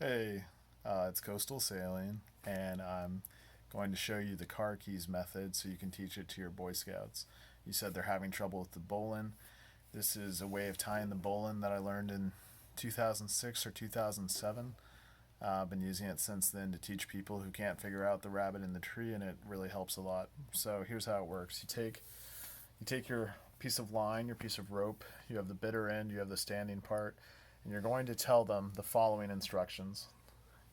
Hey, it's Coastal Sailing, and I'm going to show you the car keys method so you can teach it to your Boy Scouts. You said they're having trouble with the bowline. This is a way of tying the bowline that I learned in 2006 or 2007. I've been using it since then to teach people who can't figure out the rabbit in the tree, and it really helps a lot. So here's how it works. You take your piece of line, your piece of rope, you have the bitter end, you have the standing part, and you're going to tell them the following instructions.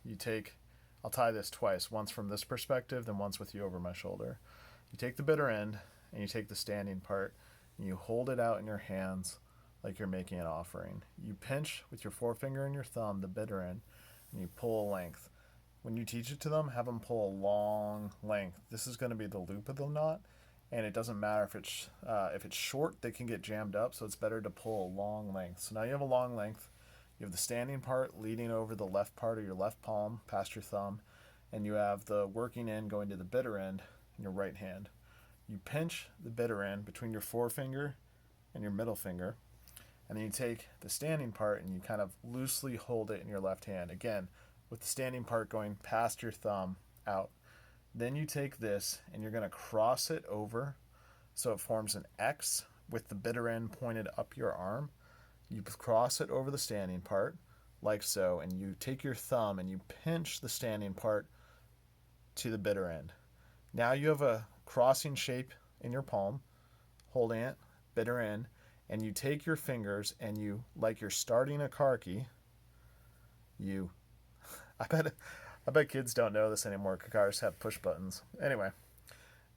You take, I'll tie this twice, once from this perspective, then once with you over my shoulder. You take the bitter end and you take the standing part and you hold it out in your hands like you're making an offering. You pinch with your forefinger and your thumb the bitter end and you pull a length. When you teach it to them, have them pull a long length. This is going to be the loop of the knot, and it doesn't matter if it's short, they can get jammed up, so it's better to pull a long length. So now you have a long length. You have the standing part leading over the left part of your left palm past your thumb, and you have the working end going to the bitter end in your right hand. You pinch the bitter end between your forefinger and your middle finger, and then you take the standing part and you kind of loosely hold it in your left hand, again, with the standing part going past your thumb out. Then you take this and you're going to cross it over so it forms an X with the bitter end pointed up your arm. You cross it over the standing part like so, and you take your thumb and you pinch the standing part to the bitter end. Now you have a crossing shape in your palm, holding it, bitter end, and you take your fingers and you, like you're starting a car key, you, I bet kids don't know this anymore. Cars have push buttons. Anyway,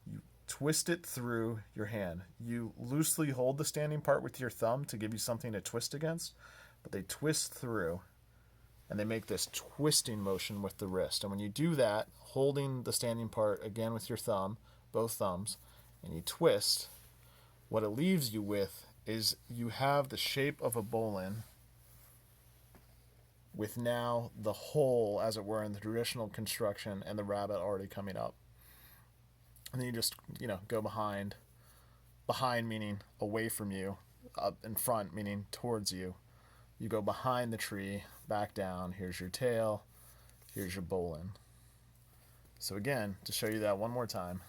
you twist it through your hand. You loosely hold the standing part with your thumb to give you something to twist against, but they twist through and they make this twisting motion with the wrist. And when you do that, holding the standing part again with your thumb, both thumbs, and you twist, what it leaves you with is you have the shape of a bowline with now the hole, as it were, in the traditional construction and the rabbit already coming up. And then you just, go behind meaning away from you, up in front meaning towards you. You go behind the tree, back down, here's your tail, here's your bowline. So again, to show you that one more time,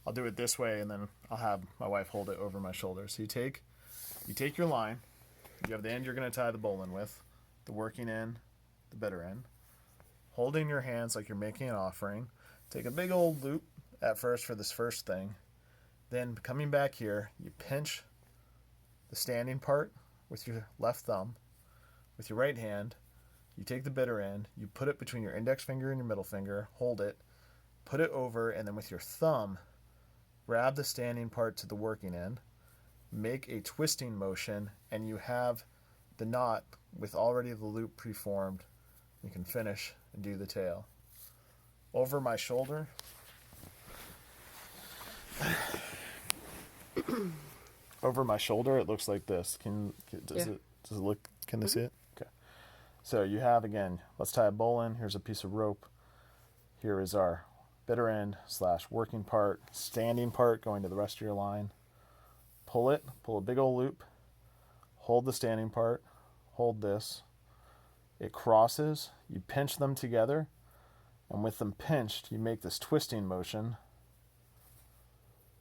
I'll do it this way and then I'll have my wife hold it over my shoulder. So you take your line, you have the end you're going to tie the bowline with, the working end, the bitter end, holding your hands like you're making an offering. Take a big old loop at first for this first thing. Then coming back here, you pinch the standing part with your left thumb. With your right hand, you take the bitter end, you put it between your index finger and your middle finger, hold it, put it over, and then with your thumb, grab the standing part to the working end, make a twisting motion, and you have the knot with already the loop preformed. You can finish and do the tail. Over my shoulder, it looks like this. Does it look? Can they see it? Okay. So you have, again, let's tie a bowline. Here's a piece of rope. Here is our bitter end / working part, standing part going to the rest of your line. Pull a big old loop. Hold the standing part. Hold this. It crosses. You pinch them together, and with them pinched, you make this twisting motion.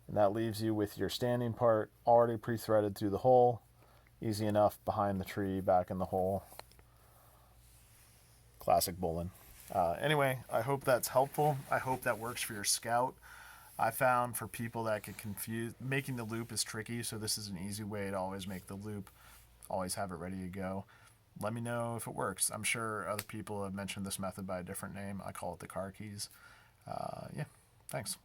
And that leaves you with your standing part already pre-threaded through the hole. Easy enough, behind the tree, back in the hole. Classic bowline. Anyway, I hope that's helpful. I hope that works for your scout. I found for people that get confused, making the loop is tricky, so this is an easy way to always make the loop. Always have it ready to go. Let me know if it works. I'm sure other people have mentioned this method by a different name. I call it the car keys. Yeah, thanks.